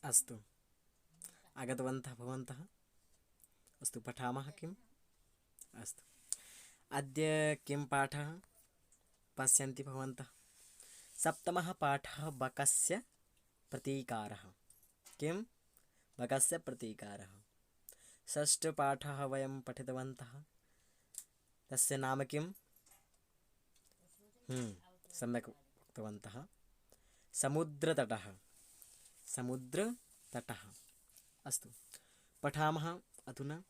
अस्तु, आगतवन्तः भवन्तः। अस्तु, पठामः किम्? अस्तु, अद्य किं पाठः पश्यन्ति भवन्तः? सप्तमः पाठः बकस्य प्रतीकारः। किं? बकस्य प्रतीकारः। षष्ठपाठः वयं पठितवन्तः, तस्य नाम किं? सम्यक् उक्तवन्तः, समुद्रतटः। समुद्रतटः। अस्तु, पठामः अधुना।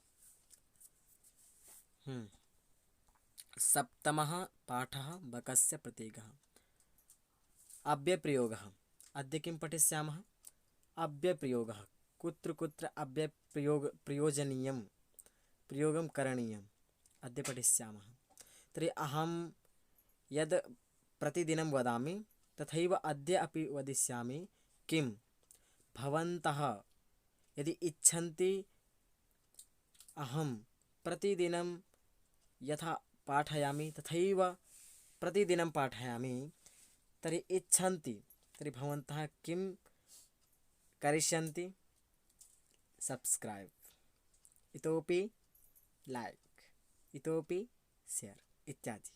सप्तमः पाठः बकस्य प्रतीकः। अव्ययप्रयोगः। अद्य किं पठिष्यामः? अव्ययप्रयोगः। कुत्र कुत्र प्रयोगं करणीयम् अद्य पठिष्यामः। तर्हि अहं यद् प्रतिदिनं वदामि तथैव अद्य अपि वदिष्यामि। किं भवन्तः यदि इच्छन्ति अहं प्रतिदिनं यथा पाठयामि तथैव प्रतिदिनं पाठयामि, तर्हि इच्छन्ति तर्हि भवन्तः किं करिष्यन्ति? सब्स्क्रैब्, इतोपि लाइक, इतोपि शेयर इत्यादि।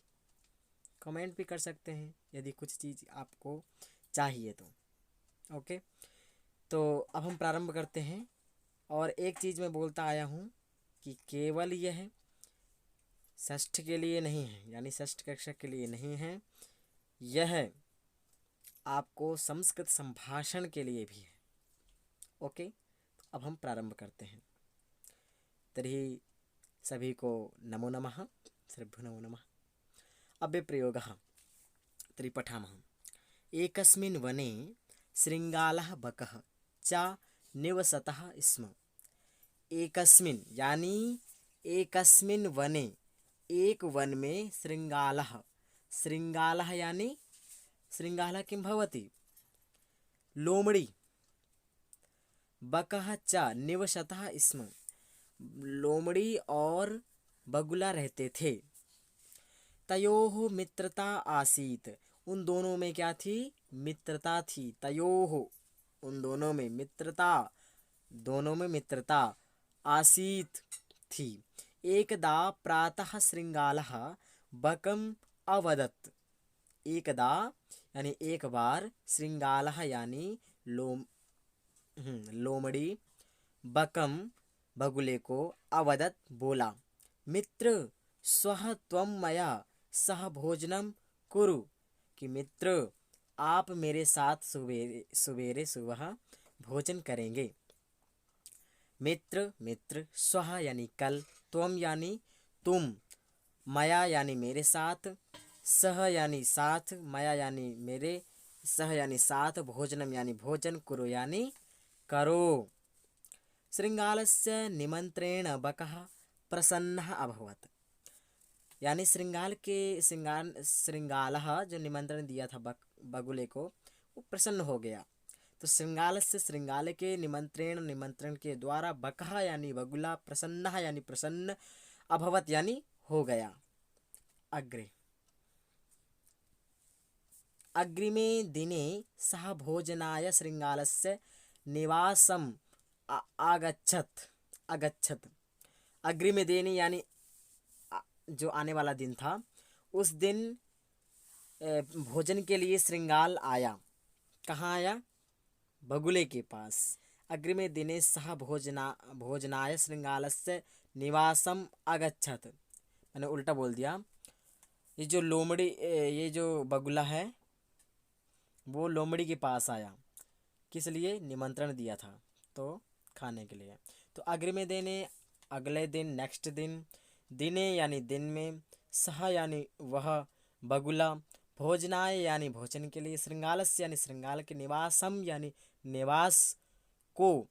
कमेंट भी कर सकते हैं यदि कुछ चीज़ आपको चाहिए तो। ओके, तो अब हम प्रारंभ करते हैं। और एक चीज़ मैं बोलता आया हूँ कि केवल यह षष्ठ के लिए नहीं है, यानी षष्ठ कक्षा के लिए नहीं है, यह आपको संस्कृत संभाषण के लिए भी है। ओके, तो अब हम प्रारंभ करते हैं। तर्हि सभी को नमो नमः, श्रीभ्यो नमो नमः। अव्ययप्रयोगः। तर्हि पठामः। एकस्मिन् वने शृङ्गालः बकः च निवसतः स्म। एकस्मिन् यानी एकस्मिन् वने, एक वन में शृङ्गालः। शृङ्गालः यानी शृङ्गालः किं भवति? लोमड़ी। बकः च निवसतः स्म, लोमड़ी और बगुला रहते थे। तयोः मित्रता आसीत, उन दोनों में क्या थी? मित्रता थी। तयोः, उन दोनों में मित्रता, दोनों में मित्रता आसीत थी। एकदा प्रातः शृङ्गालः बकम् अवदत्। एकदा यानी एक बार, शृङ्गालः यानी लोमड़ी बकम बगुले को अवदत् बोला, मित्र स्वः त्वं मया सह भोजनम कुरु, कि मित्र आप मेरे साथ सवेरे सुबह भोजन करेंगे। मित्र, मित्र, स्वः यानी कल, त्वम यानी तुम, मया यानी मेरे साथ, सह यानी साथ, मया यानी मेरे, सह यानी साथ, भोजनम यानी भोजन, कुरु यानी करो। शृङ्गालस्य निमंत्रेण बकः प्रसन्नः अभवत्। यानी शृङ्गालः जो निमंत्रण दिया था बगुले को, वो प्रसन्न हो गया। तो शृङ्गाल के निमंत्रण के द्वारा बकः यानी बगुला, प्रसन्नः यानी प्रसन्न, अभवत् यानी हो गया। अग्रे। अग्रिमे दिने सः भोजनाय शृङ्गालस्य निवासम् अगच्छत्। अग्रिमे दिन यानी जो आने वाला दिन था, उस दिन भोजन के लिए शृङ्गाल आया। कहाँ आया? बगुले के पास। अग्रिमे दिने सः भोजनाय शृङ्गालस्य निवासम् अगच्छत्। मैंने उल्टा बोल दिया। ये जो बगुला है वो लोमड़ी के पास आया। किस लिए? निमंत्रण दिया था तो खाने के लिए। तो अग्रिमे दिने अगले दिन, नेक्स्ट दिन, दिने यानी दिन में, सह यानी वह बगुला, भोजनाय यानी भोजन के लिए, शृङ्गालस्य यानी शृङ्गाल के, निवासम यानी निवास को,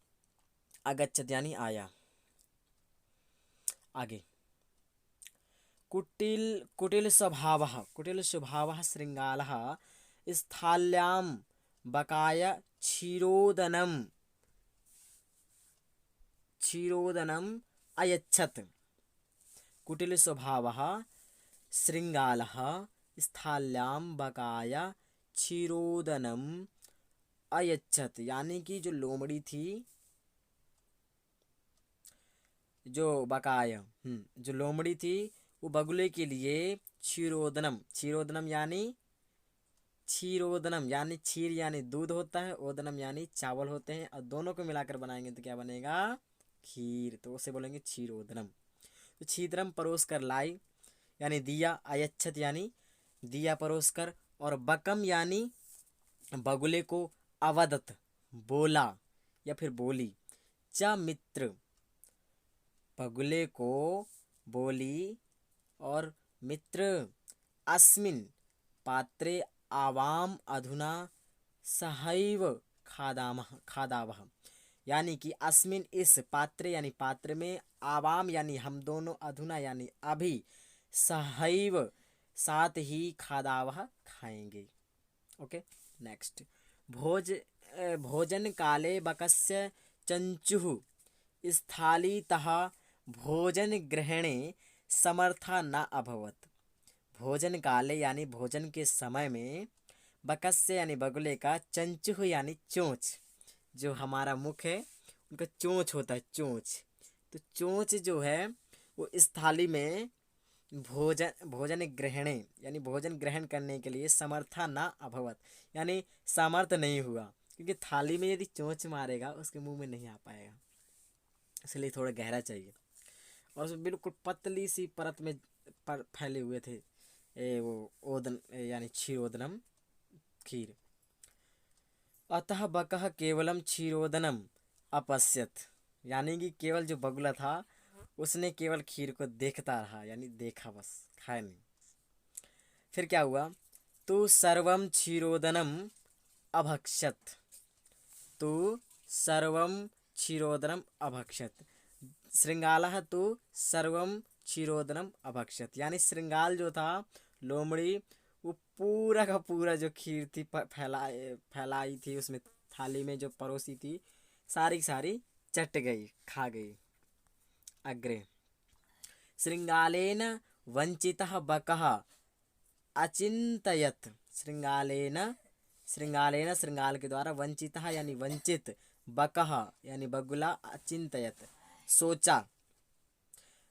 अगच्छत् यानी आया। आगे। कुटिल स्वभावः शृङ्गालः स्थाल्यां बकाय क्षीरोदनम् अयच्छत्। कुटिल स्वभावः शृङ्गालः स्थाल्यां बकाय क्षीरोदनम् अयच्छत यानी कि जो लोमड़ी थी, जो बकाय जो लोमड़ी थी वो बगुले के लिए क्षीरोदनम, क्षीरोदनम यानी क्षीर यानी दूध होता है, ओदनम यानी चावल होते हैं, और दोनों को मिलाकर बनाएंगे तो क्या बनेगा, खीर, तो उसे बोलेंगे क्षीरोदनम। तो क्षीरम परोस कर लाई यानी दिया, अयच्छत यानी दिया परोस कर, और बकम यानी बगुले को, अवदत बोला या फिर बोली, च मित्र बगुले को बोली, और मित्र अस्मिन् पात्रे आवाम अधुना सहैव खादावः यानी कि अस्मिन इस पात्रे यानी पात्र में, आवाम यानी हम दोनों, अधुना यानी अभी, सहैव साथ ही, खादावः खाएंगे। ओके नेक्स्ट, भोजन काले बकस्य चंचुः स्थालीतः भोजन ग्रहणे समर्था न अभवत्। भोजन काले यानी भोजन के समय में, बकस्य यानी बगुले का, चंचुः यानी चोंच, जो हमारा मुख है उनका चोंच होता है, चोंच, तो चोंच जो है वो इस थाली में भोजन ग्रहणे यानी भोजन ग्रहण करने के लिए, समर्था ना अभवत यानी सामर्थ नहीं हुआ, क्योंकि थाली में यदि चोंच मारेगा उसके मुंह में नहीं आ पाएगा, इसलिए थोड़ा गहरा चाहिए। और उसमें बिल्कुल पतली सी परत में फैले हुए थे वो ओदन यानी क्षीरोदनम, खीर। अतः बकः केवलम क्षीरोदनम अपश्यत यानी कि केवल जो बगुला था उसने केवल खीर को देखता रहा, यानी देखा बस, खाया नहीं। फिर क्या हुआ, तू सर्वम क्षीरोदनम अभक्षत, तू सर्वम क्षीरोदनम अभक्षत, श्रृंगालः तू सर्वम क्षीरोदनम अभक्षत, यानी श्रृंगाल जो था, लोमड़ी, वो पूरा का पूरा जो खीर थी फैलाई थी उसमें, थाली में जो परोसी थी, सारी सारी चट गई, खा गई। अग्रे, श्रृंगालेन वंचितः बकः अचिंतयत, श्रृंगालेन श्रृंगाल के द्वारा, वंचितः यानी वंचित, बकः यानी बगुला, अचिंतयत सोचा,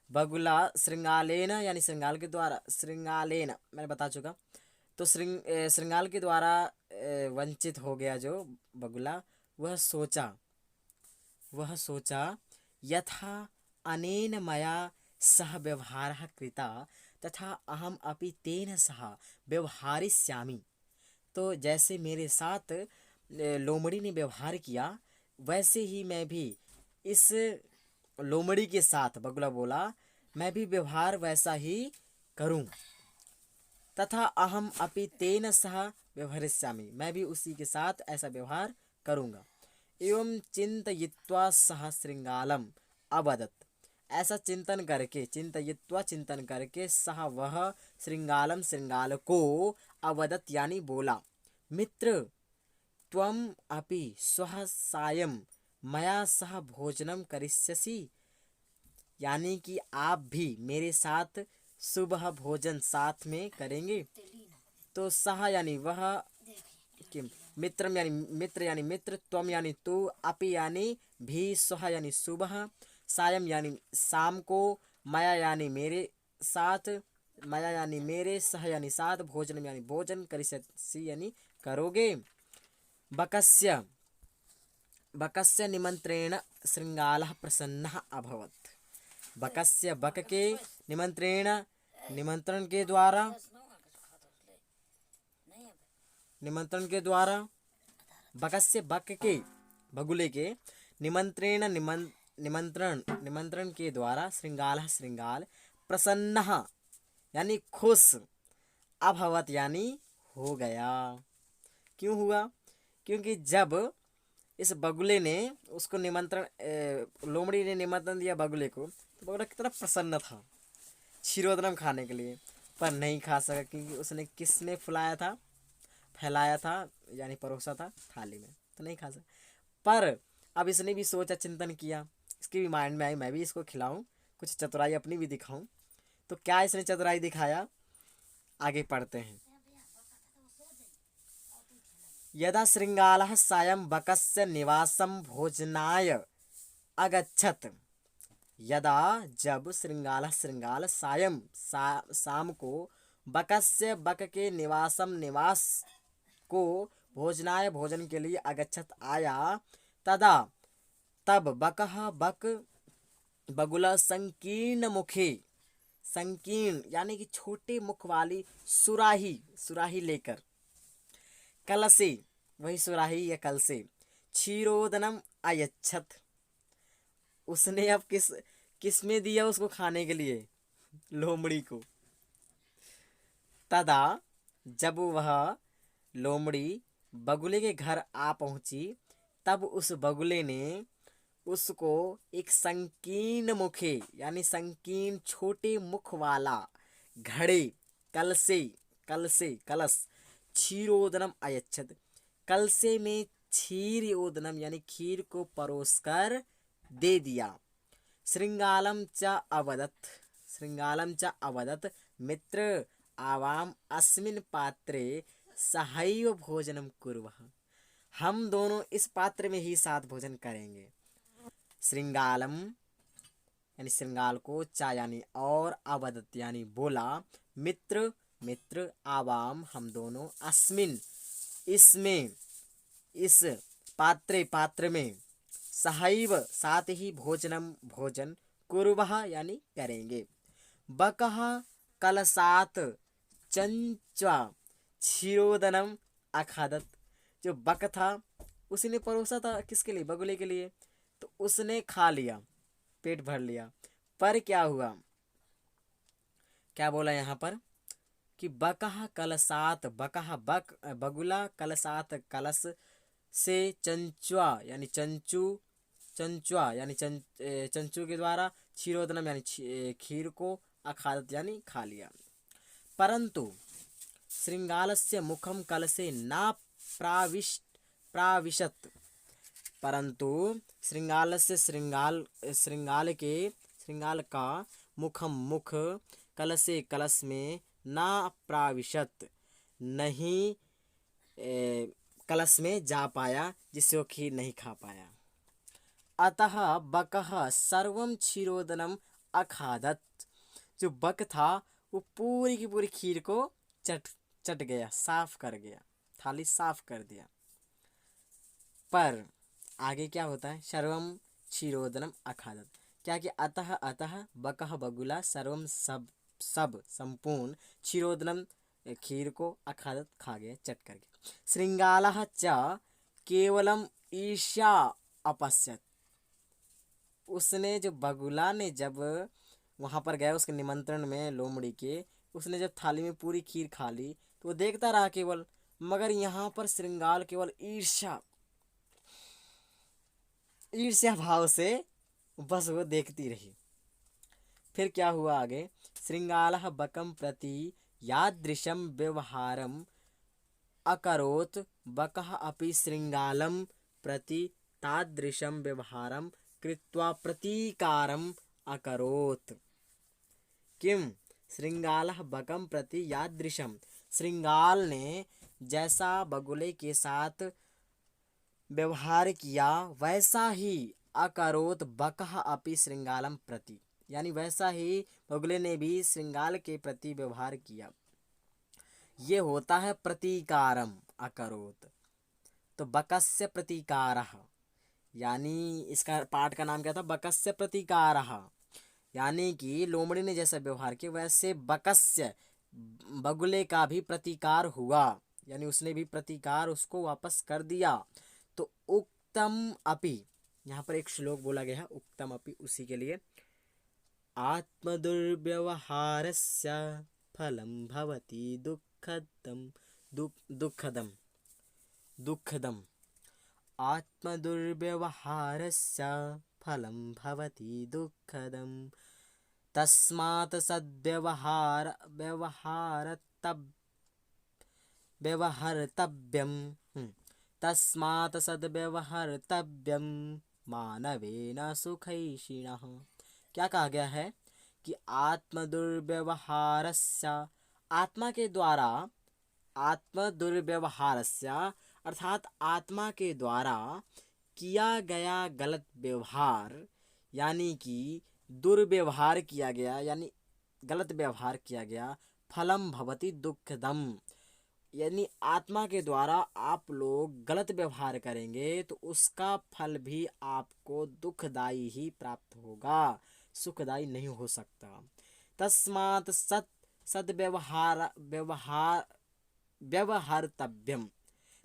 बगुला श्रृंगालेन यानी श्रृंगाल के द्वारा, श्रृंगालेन मैंने बता चुका, तो श्रृंगाल के द्वारा वंचित हो गया जो बगुला, वह सोचा यथा अनेन मया सह व्यवहारः कृता तथा अहम अपि तेन सह व्यवहारिष्यामि, तो जैसे मेरे साथ लोमड़ी ने व्यवहार किया वैसे ही मैं भी इस लोमड़ी के साथ, बगुला बोला, मैं भी व्यवहार वैसा ही करूं, तथा अहम अपि तेन सह व्यवहरिष्यामि, मैं भी उसी के साथ ऐसा व्यवहार करूंगा। एवं चिंतयित्वा सह श्रृंगालम अवदत्, ऐसा चिंतन करके सह वह श्रृंगालम श्रृंगाल को, अवदत् यानी बोला, मित्र त्वम अपि स्वः सायं मया सह भोजनम करिष्यसि, यानी कि आप भी मेरे साथ सुबह भोजन साथ में करेंगे। तो सह यानी वह, किम मित्रम यानी मित्र, त्वम यानी तू, अपि यानी भी, स्वः यानी सुबह, सायं यानी शाम को, मया यानी मेरे साथ, मया यानी मेरे, सह यानी साथ, भोजन यानी भोजन, करिष्यसि यानी करोगे। बकस्य निमंत्रेण श्रृंगालः प्रसन्नः अभवत्, बक के निमंत्रण के द्वारा बक के बगुले के निमंत्रण के द्वारा श्रृंगाल प्रसन्नः यानी खुश, अभवत यानी हो गया। क्यों हुआ, क्योंकि जब इस बगुले ने उसको लोमड़ी ने निमंत्रण दिया बगुले को, तो बगुला कितना प्रसन्न था क्षीरोदनम खाने के लिए, पर नहीं खा सका, क्योंकि उसने किसमें फैलाया था यानी परोसा था थाली में, तो नहीं खा सका। पर अब इसने भी सोचा, चिंतन किया, इसके भी माइंड में आई मैं भी इसको खिलाऊं, कुछ चतुराई अपनी भी दिखाऊं। तो क्या इसने चतुराई दिखाया, आगे पढ़ते हैं। यदा श्रृंगालः सायं बकस्य निवासं भोजनाय अगच्छत्। यदा जब श्रृंगाल सायं शाम को बकस्य बक के निवास को भोजनाय भोजन के लिए अगच्छत आया। तदा तब बक बगुला संकीर्ण मुखे, संकीर्ण यानी कि छोटे मुख वाली सुराही लेकर, कलसे वही सुराही या कल से, क्षीरोदनम अयच्छत, उसने अब किस में दिया उसको खाने के लिए, लोमड़ी को। तदा जब वह लोमड़ी बगुले के घर आ पहुंची, तब उस बगुले ने उसको एक संकीर्ण मुखे यानी संकीर्ण छोटे मुख वाला घड़े कलश क्षीरोदनम अयच्छत, कलसे में क्षीरोदनम यानी खीर को परोसकर दे दिया। श्रृंगालम च अवदत् मित्र आवाम अस्मिन् पात्रे सहैव भोजनम कुर्वः, हम दोनों इस पात्र में ही साथ भोजन करेंगे। श्रृंगालम यानी श्रृंगाल को, चा यानी और, अवदत् यानी बोला, मित्र आवाम हम दोनों, अस्मिन इसमें, इस पात्र में, सहैव साथ ही भोजन कुर्वः यानी करेंगे। बकः कलसात चंच्वा क्षीरोदनम अखादत, जो बक था उसने परोसा था किसके लिए, बगुले के लिए, तो उसने खा लिया, पेट भर लिया। पर क्या हुआ, क्या बोला यहाँ पर कि बकः कलसात, बगुला कलसात कलश से, चंचुआ यानी चंचू के द्वारा, क्षीरोदनम यानी खीर को, अखादत यानी खा लिया। परंतु श्रृंगालस्य मुखम कलसे न प्राविशत, परंतु श्रृंगाल का मुख कलश में ना प्राविशत नहीं, कलश में जा पाया, जिससे वो खीर नहीं खा पाया। अतः बकः सर्वम क्षीरोदनम अखादत, जो बक था वो पूरी की पूरी खीर को चट गया, साफ कर गया, थाली साफ कर दिया। पर आगे क्या होता है, सर्वम क्षीरोदनम अखादत, क्या कि अतः बकः बगुला सर्वम सब संपूर्ण, क्षीरोदनम खीर को, अखादत खा गया, चट करके। श्रृंगालः च केवलम ईर्ष्या अपश्यत, उसने जो बगुला ने जब वहाँ पर गया उसके निमंत्रण में लोमड़ी के, उसने जब थाली में पूरी खीर खा ली तो वो देखता रहा केवल, मगर यहाँ पर श्रृंगाल केवल ईर्ष्या भाव से बस वो देखती रही। फिर क्या हुआ आगे, श्रृंगालः बकं प्रति यादृशं व्यवहारम् अकरोत्, बकः अपि श्रृंगालं प्रति तादृशं व्यवहारं कृत्वा प्रतीकारम् अकरोत्। किम श्रृंगालः बकं प्रति यादृशं, श्रृंगाल ने जैसा बगुले के साथ व्यवहार किया वैसा ही, अकरोत् बकः अपि श्रृंगालम प्रति, यानी वैसा ही बगुले ने भी श्रृंगाल के प्रति व्यवहार किया। ये होता है प्रतीकारम अकरोत्। तो बकस्य प्रतीकारः, यानी इसका पाठ का नाम क्या था, बकस्य प्रतीकारः, यानी कि लोमड़ी ने जैसा व्यवहार किया वैसे बकस्य बगुले का भी प्रतीकार हुआ, यानी उसने भी प्रतीकार उसको वापस कर दिया। तो उक्तम अपि, यहाँ पर एक श्लोक बोला गया है उक्तम अपि, उसी के लिए, आत्मदुर्व्यवहारस्य फलं भवति दुःखदम् आत्मदुर्व्यवहारस्य फलं भवति दुःखदम्, तस्मात् सद्व्यवहर्तव्यं मानवेन सुखैषिणः। क्या कहा गया है कि आत्मदुर्व्यवहारस्य, आत्मा के द्वारा, आत्मदुर्व्यवहारस्य अर्थात आत्मा के द्वारा किया गया गलत व्यवहार यानी कि दुर्व्यवहार किया गया यानी गलत व्यवहार किया गया, फलम भवति दुःखदम, यानी आत्मा के द्वारा आप लोग गलत व्यवहार करेंगे तो उसका फल भी आपको दुखदाई ही प्राप्त होगा, सुखदाई नहीं हो सकता। तस्मात् सद्व्यवहार व्यवहार व्यवहारतव्यम,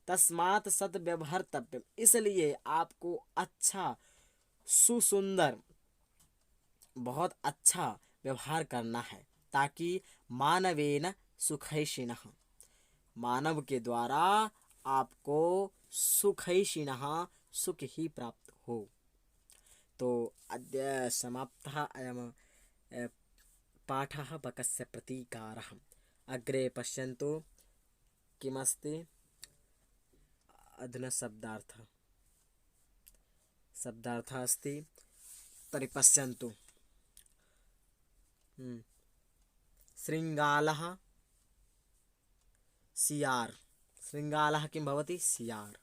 तस्मात् सद्व्यवहारतव्यम, इसलिए आपको अच्छा सुसुंदर बहुत अच्छा व्यवहार करना है, ताकि मानवेन सुखैषिणः, मानव के द्वारा आपको सुखैषिणः सुख ही प्राप्त हो। तो अद्य समाप्तः अयं पाठः बकस्य प्रतीकारः। अग्रे पश्यन्तु किमस्ति। अधुना शब्दार्थः अस्ति, तर्हि पश्यन्तु। शृङ्गालः सियार्, शृङ्गालः किं भवति? सियार्।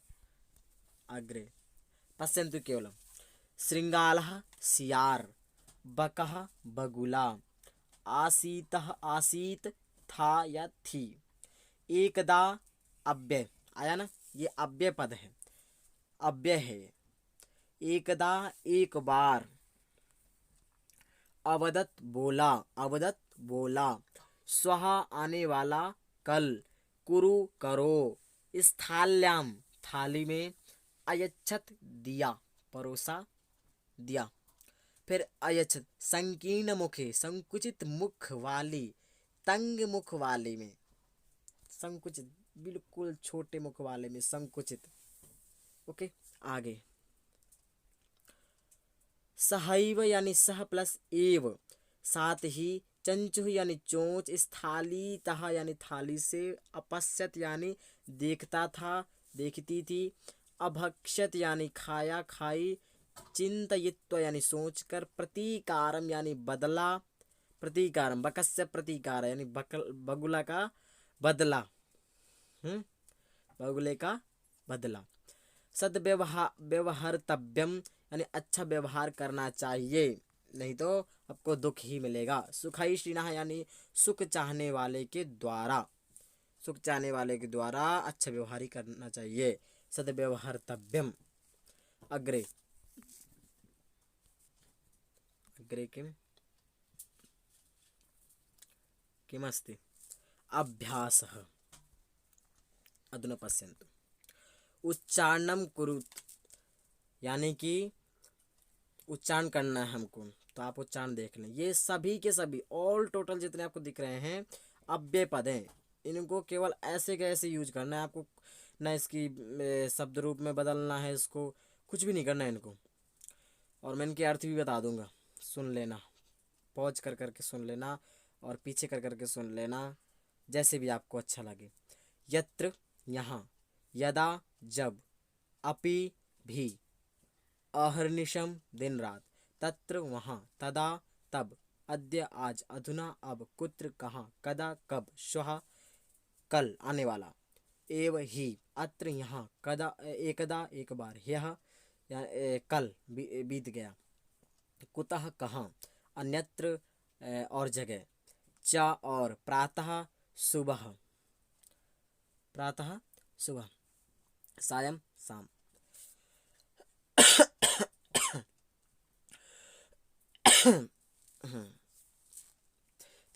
अग्रे पश्यन्तु केवलं शृङ्गालः सियार्, बकः बगुला, आसीतः आसीत्, था या थी। एकदा अव्यय आया ना, ये अव्यय पद है, अव्यय है। एकदा एक बार, अवदत बोला, अवदत बोला, स्वः आने वाला कल, कुरु करो, स्थाल्याम थाली में, अयच्छत दिया परोसा दिया। फिर अयच्छत संकीर्ण मुखे, संकुचित मुख वाली, तंग मुख वाले में, संकुचित बिल्कुल छोटे मुख वाले में संकुचित। ओके आगे सहैव यानी सह प्लस एव, साथ ही, चंचुह यानी चोंच, स्थालीतः यानी थाली से, अपश्यत यानी देखता था देखती थी, अभक्षत यानी खाया खाई, चिंतयित्वा यानी सोचकर, प्रतीकारम यानी बदला, प्रतीकारम बकस्य प्रतीकार यानी बगुला का बदला, बगुले का बदला। सद्व्यवहारतव्यम यानी अच्छा व्यवहार करना चाहिए, नहीं तो आपको दुख ही मिलेगा। सुखैषिणः यानी सुख चाहने वाले के द्वारा, सुख चाहने वाले के द्वारा अच्छा व्यवहार ही करना चाहिए। सद्व्यवहारतव्यम। अग्रे अग्रे किमस्ति? अभ्यासः। अधुना पश्यन्तु। उच्चारणं कुरुत यानी कि उच्चारण करना है हमको, तो आप उच्चारण देख लें। ये सभी के सभी ऑल टोटल जितने आपको दिख रहे हैं अव्यय पद हैं, इनको केवल ऐसे कैसे यूज करना है आपको, ना इसकी शब्द रूप में बदलना है, इसको कुछ भी नहीं करना है इनको। और मैं इनके अर्थ भी बता दूंगा, सुन लेना, पॉज कर करके सुन लेना और पीछे कर करके सुन लेना, जैसे भी आपको अच्छा लगे। यत्र यहाँ, यदा जब, अपि भी, अहर्निशम दिन रात, तत्र वहाँ, तदा तब, अद्य आज, अधुना अब, कुत्र कहाँ, कदा कब, श्वः कल आने वाला, एव ही अत्र यहाँ, कदा एकदा एक बार, ह्यः कल बीत गया, कुतः कहाँ, अन्यत्र और जगह, च और, प्रातः सुबह, प्रातः सुबह, सायं शाम।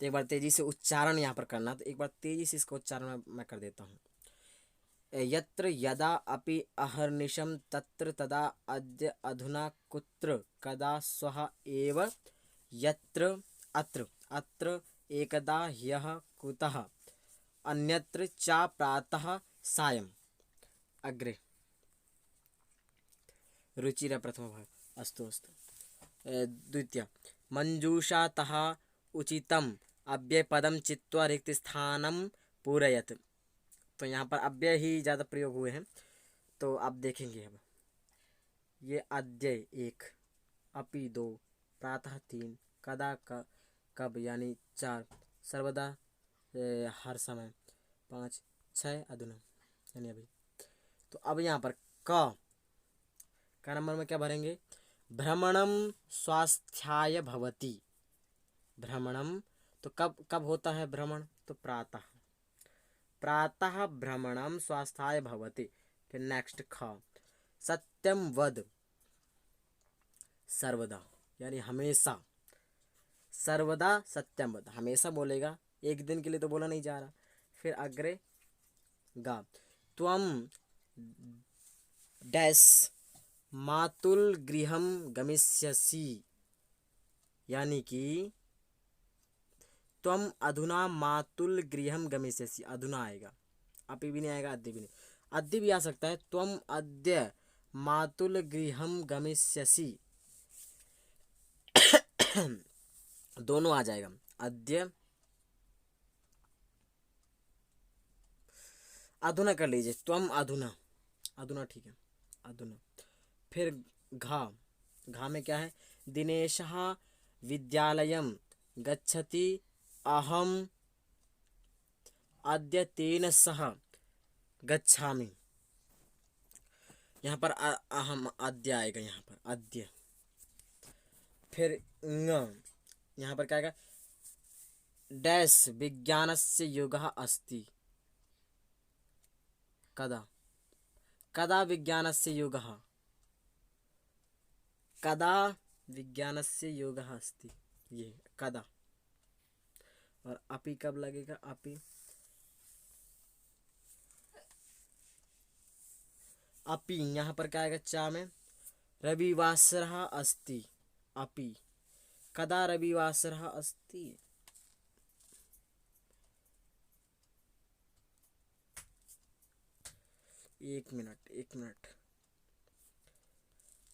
तो एक बार तेजी से उच्चारण यहाँ पर करना, तो एक बार तेजी से इसका उच्चारण मैं कर देता हूँ। यत्र यदा अपि अहर्निशं, तत्र तदा अद्य अधुना कुत्र कदा श्वः एव, यत्र अत्र अत्र, एकदा ह्यः कुतः, अन्यत्र च प्रातः सायं। अग्रे रुचिर प्रथमभाग। अस्तु अस्तु। द्वितीय मंजूषातः उचितम अव्ययपदम चित्वा रिक्तस्थानं पूरयत। तो यहाँ पर अव्यय ही ज़्यादा प्रयोग हुए हैं, तो आप देखेंगे। अब ये अद्य एक, अपि दो, प्रातः तीन, कदा कब यानी चार, सर्वदा हर समय पाँच, छः अधुना यानी अभी, तो अब यहाँ पर का नंबर में क्या भरेंगे? भ्रमणम स्वास्थ्याय भवति। भ्रमणम तो कब कब होता है भ्रमण? तो प्रातः। प्रातः भ्रमणम स्वास्थ्याय भवति। फिर नेक्स्ट सत्यम वद सर्वदा, यानी हमेशा। सर्वदा सत्यम वद, हमेशा बोलेगा, एक दिन के लिए तो बोला नहीं जा रहा। फिर अग्रे त्वम डैश मातुल गृहम गमिष्यसि, यानी कि त्वम अधुना मातुल गृहम गमिष्यसि। अधुना आएगा, अपि भी नहीं आएगा, अद्य भी नहीं। अद्य भी आ सकता है, त्वम अद्य मातुल गृहम गमिष्यसि, दोनों आ जाएगा। अद्य अधुना कर लीजिए, त्वम अधुना, अधुना ठीक है, अधुना। फिर घा में क्या है? दिनेशः विद्यालयं गच्छति, अहम अद्य तेन सह गच्छामि। यहाँ पर अहम अद्य आएगा, यहाँ पर अद्य। फिर यहाँ पर क्या आएगा? डैश विज्ञानस्य योगः अस्ति। कदा? कदा विज्ञानस्य योगः? कदा विज्ञानस्य योगः अस्ति, ये कदा। और अपि कब लगेगा? अपि यहाँ पर क्या आएगा? चा में रविवासरः अस्ति। अपि कदा रविवासरः अस्ति? एक मिनट।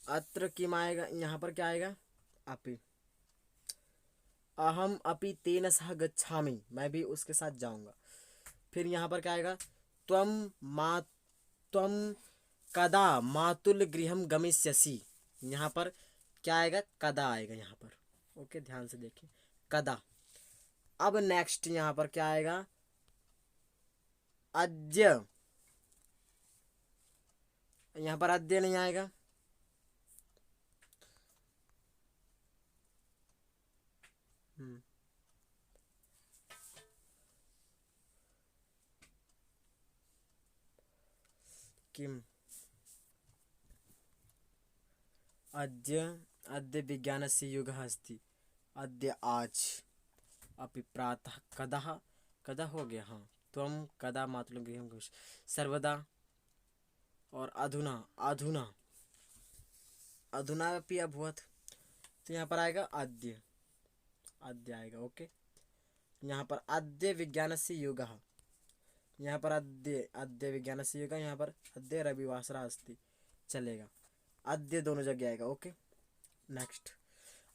अत्र किम आएगा? यहाँ पर क्या आएगा? अपि। अहम अपि तेन सह गच्छामि, मैं भी उसके साथ जाऊंगा। फिर यहाँ पर क्या आएगा? त्वम कदा मातुल गृहम गमिष्यसि। यहाँ पर क्या आएगा? कदा आएगा यहाँ पर। ओके, ध्यान से देखिए, कदा। अब नेक्स्ट यहाँ पर क्या आएगा? अद्य। यहाँ पर अद्य नहीं आएगा। किम अद्य विज्ञानस्य योगः अस्ति। अद्य आज। अपि प्रातः कदा हो गया? हाँ, त्वम कदा मातुल गृहं गमिष्यसि, सर्वदा। और अधुना अपि अभवत्, तो यहाँ पर आएगा अद्य आएगा। ओके, यहाँ पर अद्य विज्ञानस्य योगः, यहाँ पर अद्य विज्ञानस्य योगः, यहाँ पर अद्य रविवासरः अस्ति, चलेगा। अद्य दोनों जगह आएगा। ओके, नेक्स्ट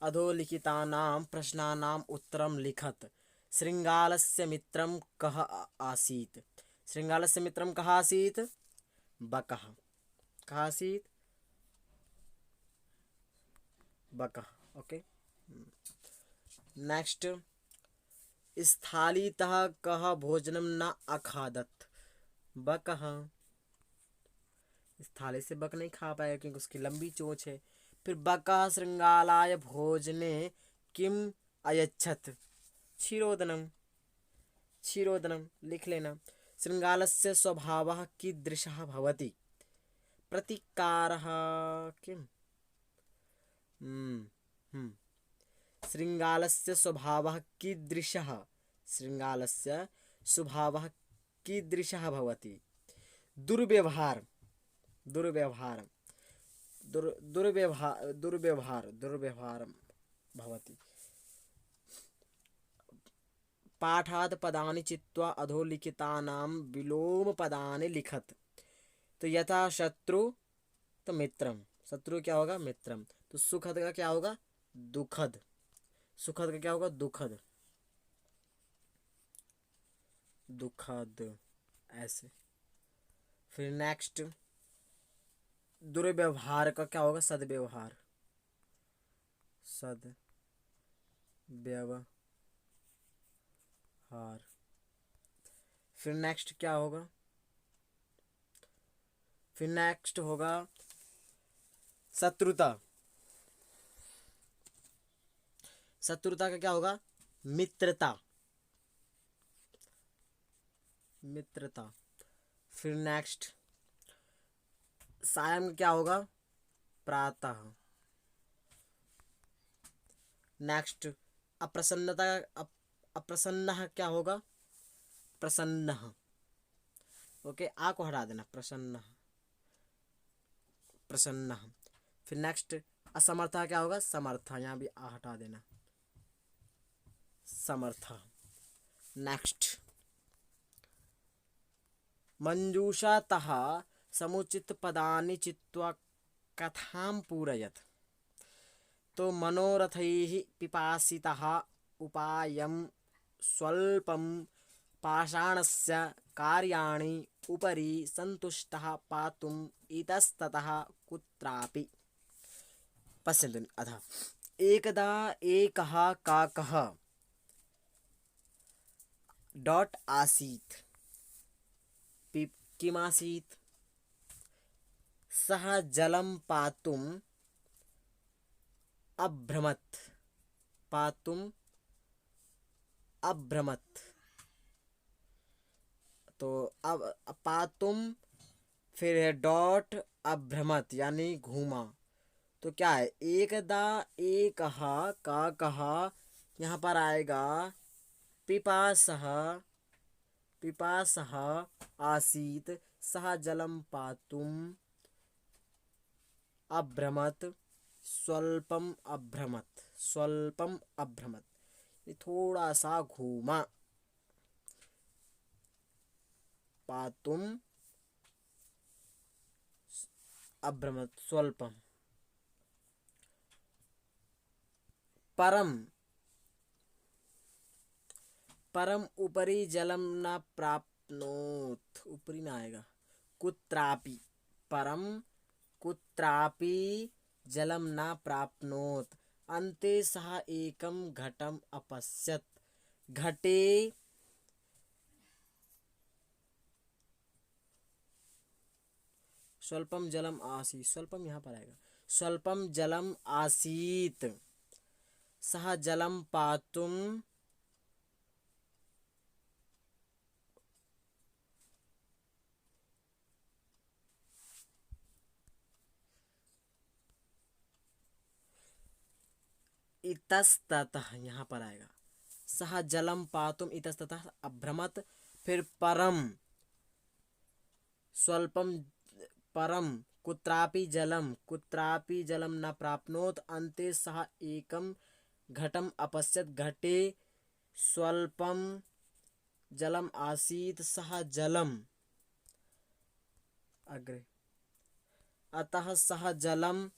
अधोलिखितानां प्रश्नानाम् उत्तरं लिखत। श्रृंगालस्य मित्रं कः आसीत्? श्रृंगालस्य मित्रं कः आसीत्? बकः। कः आसीत्? बकः। ओके, नेक्स्ट स्थालीतः कः भोजनं न अखादत्? बकः। इस थाली से बक नहीं खा पाएगा क्योंकि उसकी लंबी चोंच है। फिर बकः श्रृंगालाय भोजने किम अयच्छत्? क्षीरोदनम। लिख लेना। श्रृंगालस्य स्वभावः कीदृशः भवति? प्रतिकारः किम? श्रृंगालस्य स्वभावः कीदृशः? श्रृंगालस्य स्वभावः कीदृशः भवति? दुर्व्यवहार भवति। पाठात् पदानि चित्वा अधोलिखितानां विलोमपदानि लिखत। तो यथा शत्रु तो मित्रम, शत्रु क्या होगा? मित्रम। तो सुखद का क्या होगा? दुखद। सुखद का क्या होगा? दुखद, ऐसे। फिर नेक्स्ट दुर्व्यवहार का क्या होगा? सद्व्यवहार। फिर नेक्स्ट क्या होगा? फिर नेक्स्ट होगा शत्रुता। शत्रुता का क्या होगा? मित्रता। मित्रता। फिर नेक्स्ट सायं क्या होगा? प्रातः। नेक्स्ट अप्रसन्नता। अप्रसन्न क्या होगा? प्रसन्न। ओके, आ को हटा देना, प्रसन्न, प्रसन्न। फिर नेक्स्ट असमर्थ क्या होगा? समर्थ, यहाँ भी आ हटा देना, समर्थ। नेक्स्ट मंजूषातः समुचित पदानि चित्वा कथां पूरयत्। तो मनोरथैः पिपासितः उपायं स्वल्पं पाषाणस्य कार्याणि उपरि सन्तुष्टः पातुम् इतस्ततः कुत्रापि। पश्यन्तु अधः। एकदा एकः काकः डॉट आसीत्। किमासीत्? सः जलं पातुम् अभ्रमत्। पातुम् अभ्रमत्। तो अब पातुम फिर है डॉट अभ्रमत यानी घूमा। तो क्या है? एकदा एकः काकः, यहाँ पर आएगा पिपासः। पिपासः आसीत् सः जलं पातुम् अभ्रमत् स्वल्पम अभ्रमत्। स्वल्पम अभ्रमत् थोड़ा सा घूमा। पातुम अभ्रमत् स्वल्पम। परम। परम उपरि जलम न प्राप्नोत्। ऊपरी ना आएगा, कुत्रापि। परम कुत्रापि जलम न प्राप्नोत्। अन्ते सः एकं घटम अपश्यत्। घटे स्वल्पम जलम आसीत्। स्वल्पम यहाँ पर आएगा, स्वल्पम जलम आसीत् सः जलम पातुम इतस्ततः, यहाँ पर आएगा सः जलम पातुम इतस्ततः अभ्रमत्। फिर परम स्वल्पम, परम कुत्रापि जलम न प्राप्नोत्। अन्ते सः एकं घटम अपश्यत्। घटे स्वल्पम जलम आसीत् सः जलम अग्रे। अतः सः जलम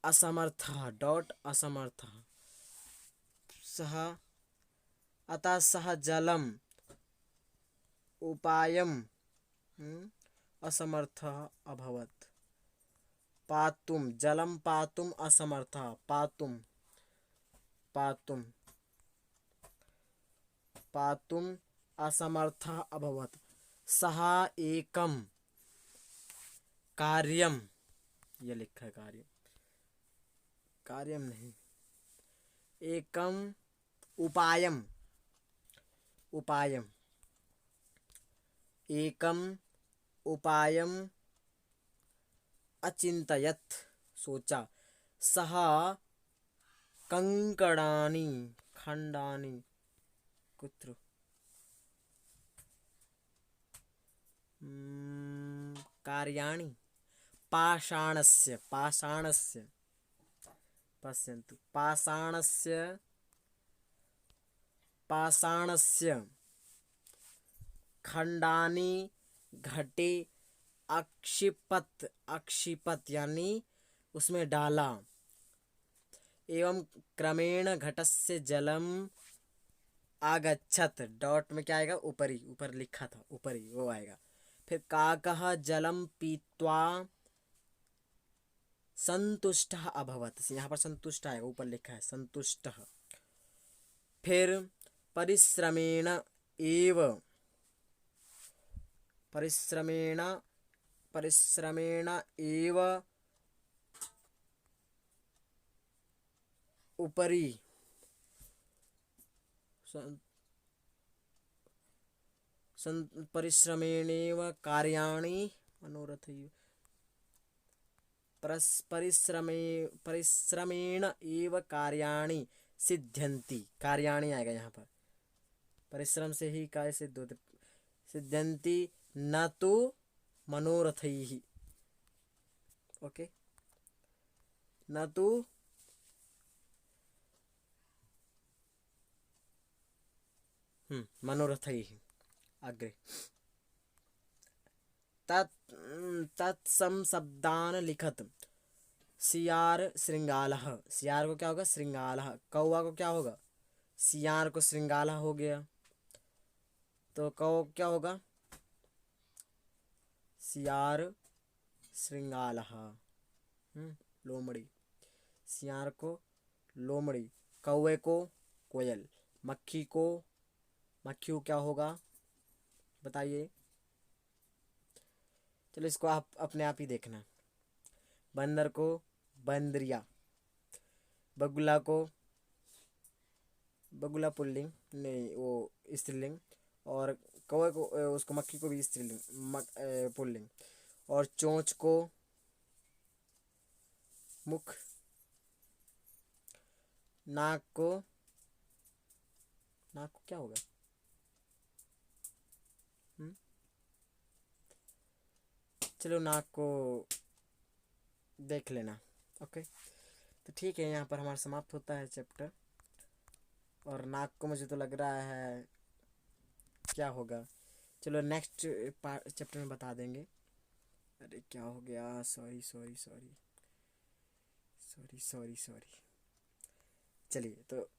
असमर्थः डॉट असमर्थः। सः अतः सः जलम उपायम असमर्थः अभवत्। पातुम जलम पातुम असमर्थः। पातुम पातुम पातुम असमर्थः अभवत्। सः एकं कार्यम, ये लिखा है कार्य, कार्यम नहीं, एकम उपायम। उपायम एकम उपायम अचिन्तयत्, सोचा। सः कंकणानि खंडानि कुत्र कार्याणि पाषाणस्य। पाषाणस्य पश्यन्तु, पाषाणस्य खंडानि घटे अक्षिपत। अक्षिपत यानी उसमें डाला। एवं क्रमेण घटस्य जलम आगच्छत। डॉट में क्या आएगा? ऊपरी, ऊपर लिखा था ऊपरी, वो आएगा। फिर काकः जलम पीत्वा संतुष्टः अभवत्। यहाँ पर संतुष्ट आएगा, ऊपर लिखा है संतुष्टः। फिर परिश्रमेण परिश्रमेण एव उपरि परिश्रमेणेव कार्याणि मनोरथैः परिश्रमेण एव कार्याणि सिद्ध्यन्ति। कार्याणि आएगा यहाँ पर, परिश्रम से ही कार्य सिद्ध होते। सिद्ध्यन्ति न तो मनोरथैः। ओके, न तो मनोरथैः। अग्रे तत्संशब्दान् लिखत। सियार श्रृंगालः, सियार को क्या होगा? श्रृंगालः। कौवा को क्या होगा? सियार को श्रृंगालः हो गया, तो कौ क्या होगा? सियार श्रृंगालः। लोमड़ी, सियार को लोमड़ी, कौवे को कोयल, मक्खी को क्या होगा बताइए? चलो इसको आप अपने आप ही देखना। बंदर को बंदरिया, बगुला को बगुला पुल्लिंग नहीं, वो स्त्रीलिंग, और कौवे को उसको मक्खी को भी स्त्रीलिंग पुल्लिंग, और चोंच को मुख, नाक को क्या होगा? चलो नाक को देख लेना। ओके, तो ठीक है, यहाँ पर हमारा समाप्त होता है चैप्टर। और नाक को मुझे तो लग रहा है क्या होगा, चलो नेक्स्ट चैप्टर में बता देंगे। अरे क्या हो गया? Sorry sorry sorry sorry sorry sorry. चलिए, तो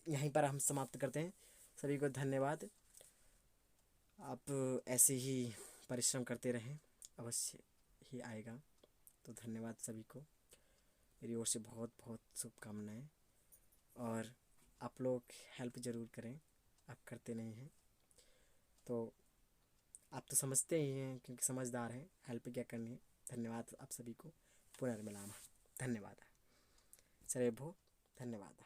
यहीं पर हम समाप्त करते हैं। सभी को धन्यवाद। आप ऐसे ही परिश्रम करते रहें, अवश्य ही आएगा। तो धन्यवाद सभी को, मेरी ओर से बहुत बहुत शुभकामनाएं। और आप लोग हेल्प ज़रूर करें, आप करते नहीं हैं तो आप तो समझते ही हैं, क्योंकि समझदार हैं, हेल्प क्या करनी है। धन्यवाद आप सभी को। पुनर्मिलामः। धन्यवाद। सर्वे भो, धन्यवाद।